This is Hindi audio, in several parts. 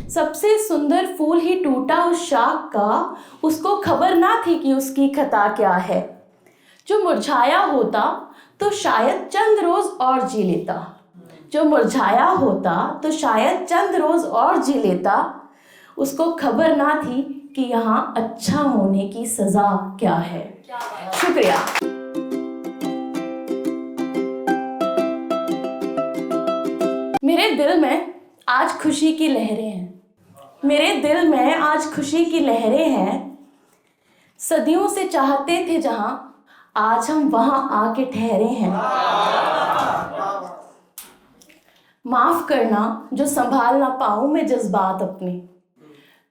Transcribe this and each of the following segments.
सबसे सुंदर फूल ही टूटा उस शाख का, उसको खबर ना थी कि उसकी खता क्या है। जो मुरझाया होता तो शायद चंद रोज और जी लेता, जो मुरझाया होता तो शायद चंद रोज और जी लेता। उसको खबर ना थी कि यहाँ अच्छा होने की सजा क्या है। शुक्रिया। मेरे दिल में आज खुशी की लहरें हैं, मेरे दिल में आज खुशी की लहरें हैं। सदियों से चाहते थे जहां, आज हम वहां आके ठहरे हैं। माफ करना जो संभाल ना पाऊं मैं जज्बात अपने,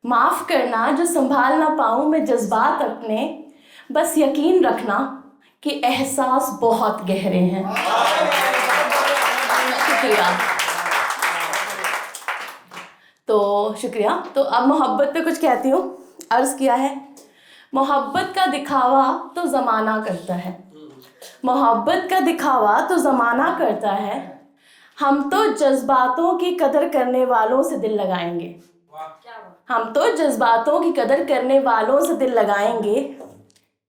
माफ करना जो संभाल ना पाऊं मैं जज्बात अपने। बस यकीन रखना कि एहसास बहुत गहरे हैं। शुक्रिया। तो शुक्रिया। तो अब मोहब्बत पे कुछ कहती हूँ। अर्ज किया है, मोहब्बत का दिखावा तो ज़माना करता है, मोहब्बत का दिखावा तो ज़माना करता है। हम तो जज्बातों की कदर करने वालों से दिल लगाएंगे, हम तो जज्बातों की कदर करने वालों से दिल लगाएंगे।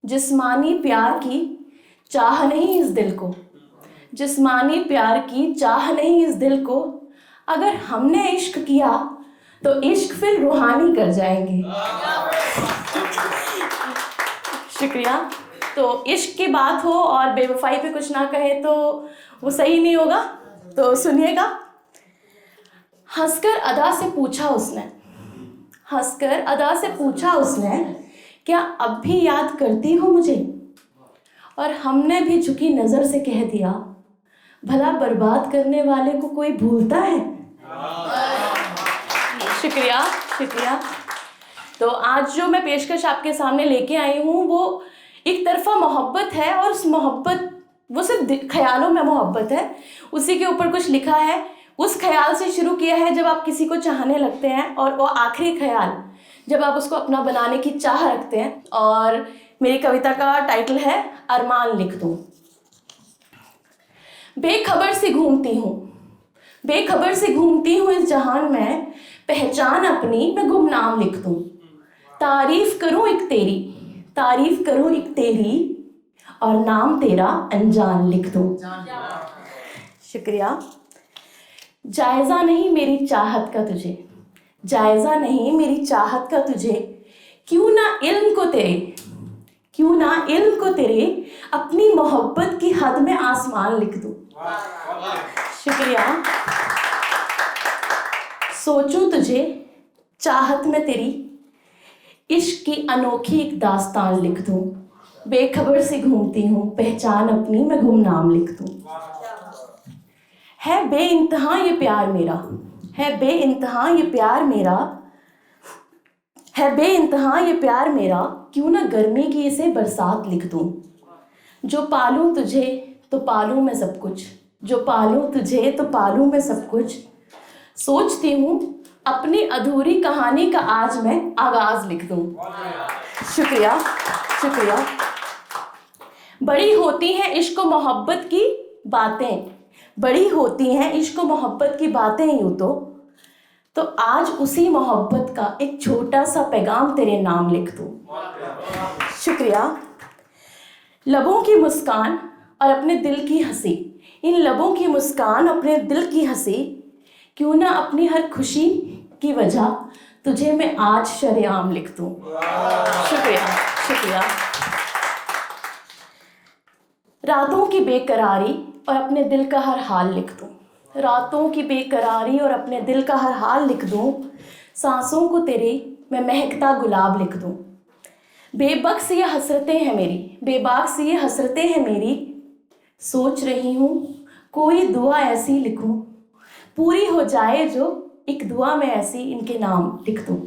जिस्मानी प्यार की चाह नहीं इस दिल को, जिस्मानी प्यार की चाह नहीं इस दिल को। अगर हमने इश्क किया तो इश्क फिर रूहानी कर जाएंगे। शुक्रिया। तो इश्क की बात हो और बेवफाई पे कुछ ना कहे तो वो सही नहीं होगा, तो सुनिएगा। हंसकर अदा से पूछा उसने, हंसकर अदा से पूछा उसने, क्या अब भी याद करती हो मुझे? और हमने भी झुकी नज़र से कह दिया, भला बर्बाद करने वाले को कोई भूलता है? शुक्रिया। शुक्रिया। तो आज जो मैं पेशकश आपके सामने लेके आई हूँ वो एक तरफा मोहब्बत है, और उस मोहब्बत वो सिर्फ ख्यालों में मोहब्बत है, उसी के ऊपर कुछ लिखा है। उस ख्याल से शुरू किया है जब आप किसी को चाहने लगते हैं, और वो आखिरी ख्याल जब आप उसको अपना बनाने की चाह रखते हैं। और मेरी कविता का टाइटल है अरमान लिख दूँ। बेखबर से घूमती हूँ, बेखबर से घूमती हूँ इस जहान में, पहचान अपनी मैं गुमनाम लिख दूँ। तारीफ करूँ एक तेरी, तारीफ करूँ एक तेरी, और नाम तेरा अनजान लिख दूँ। शुक्रिया। जायज़ा नहीं मेरी चाहत का तुझे, जायज़ा नहीं मेरी चाहत का तुझे, क्यों ना इल्म को तेरे, क्यों ना इल्म को तेरे, अपनी मोहब्बत की हद में आसमान लिख दूँ। शुक्रिया। सोचूं तुझे चाहत में तेरी, इश्क की अनोखी एक दास्तान लिख दूँ। बेखबर से घूमती हूँ, पहचान अपनी मैं गुमनाम लिख दूँ। है बेइंतहा ये प्यार मेरा, है बेइंतहा ये प्यार मेरा, है बेइंतहा ये प्यार मेरा, क्यों ना गर्मी की इसे बरसात लिख दूँ। जो पालूं तुझे तो पालूं मैं सब कुछ, जो पालूं तुझे तो पालूं मैं सब कुछ। सोचती हूँ अपनी अधूरी कहानी का आज मैं आगाज लिख दूँ। शुक्रिया। शुक्रिया। बड़ी होती हैं इश्क व मोहब्बत की बातें, बड़ी होती हैं इश्क व मोहब्बत की बातें यूँ तो आज उसी मोहब्बत का एक छोटा सा पैगाम तेरे नाम लिख दूँ। शुक्रिया। लबों की मुस्कान और अपने दिल की हंसी, इन लबों की मुस्कान अपने दिल की हंसी, क्यों ना अपनी हर खुशी की वजह तुझे मैं आज शरेआम लिख दूँ। शुक्रिया। शुक्रिया। रातों की बेकरारी और अपने दिल का हर हाल लिख दूँ, रातों की बेकरारी और अपने दिल का हर हाल लिख दूँ। सांसों को तेरे मैं महकता गुलाब लिख दूँ। बेबस ये हसरतें हैं मेरी, बेबाक ये हसरतें हैं मेरी, सोच रही हूँ कोई दुआ ऐसी लिखूँ, पूरी हो जाए जो एक दुआ में ऐसी इनके नाम लिख दूँ।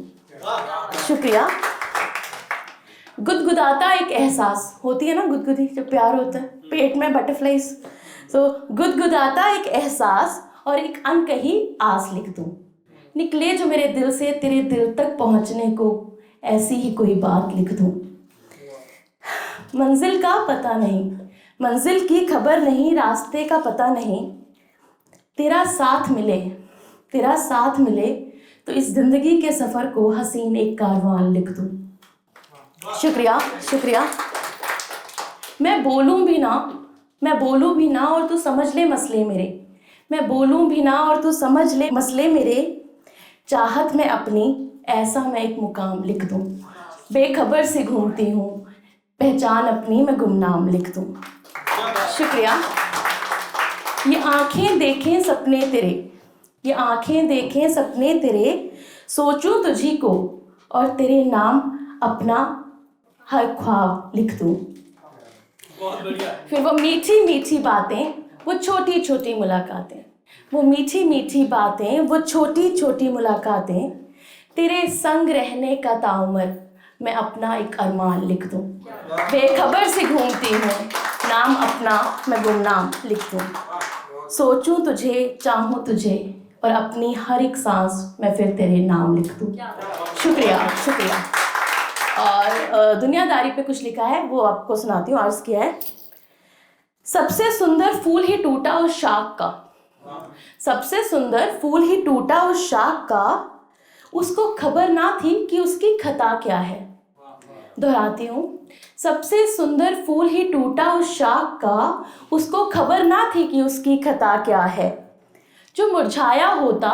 शुक्रिया। गुदगुदाता एक एहसास, होती है ना गुदगुदी जब प्यार होता है, पेट में बटरफ्लाइज, तो गुदगुदाता एक एहसास और एक अनकही आस लिख दूँ। निकले जो मेरे दिल से तेरे दिल तक पहुँचने को, ऐसी ही कोई बात लिख दूँ। मंजिल का पता नहीं, मंजिल की खबर नहीं, रास्ते का पता नहीं, तेरा साथ मिले, तेरा साथ मिले तो इस जिंदगी के सफ़र को हसीन एक कारवां लिख दूँ। शुक्रिया शुक्रिया। मैं बोलूँ भी ना और तू समझ ले मसले मेरे, मैं बोलूँ भी ना और तू समझ ले मसले मेरे, चाहत में अपनी ऐसा मैं एक मुकाम लिख दूँ। बेखबर से घूमती हूँ, पहचान अपनी मैं गुमनाम लिख दूँ। शुक्रिया। ये आँखें देखें सपने तेरे, ये आँखें देखें सपने तेरे, सोचूं तुझी को और तेरे नाम अपना हर ख्वाब लिख दूँ। फिर वो मीठी मीठी बातें, वो छोटी छोटी मुलाकातें, वो मीठी मीठी बातें, वो छोटी छोटी मुलाकातें, तेरे संग रहने का ताउमर मैं अपना एक अरमान लिख दूँ। बेखबर से घूमती हूँ, नाम अपना मैं गुमनाम लिख दूँ। सोचूं तुझे, चाहूँ तुझे और अपनी हर एक सांस मैं फिर तेरे नाम लिख दूँ। शुक्रिया शुक्रिया। और दुनियादारी पे कुछ लिखा है, वो आपको सुनाती हूँ। अर्ज़ किया है, सबसे सुंदर फूल ही टूटा उस शाख का, सबसे सुंदर फूल ही टूटा उस शाख का, उसको खबर ना थी कि उसकी खता क्या है। दोहराती हूँ, सबसे सुंदर फूल ही टूटा उस शाख का, उसको खबर ना थी कि उसकी खता क्या है। जो मुरझाया होता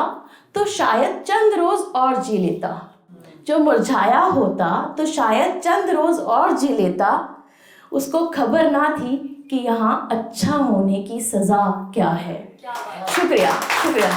तो शायद चंद रोज और जी लेता, जो मुरझाया होता तो शायद चंद रोज और जी लेता, उसको खबर ना थी कि यहाँ अच्छा होने की सज़ा क्या है। शुक्रिया शुक्रिया।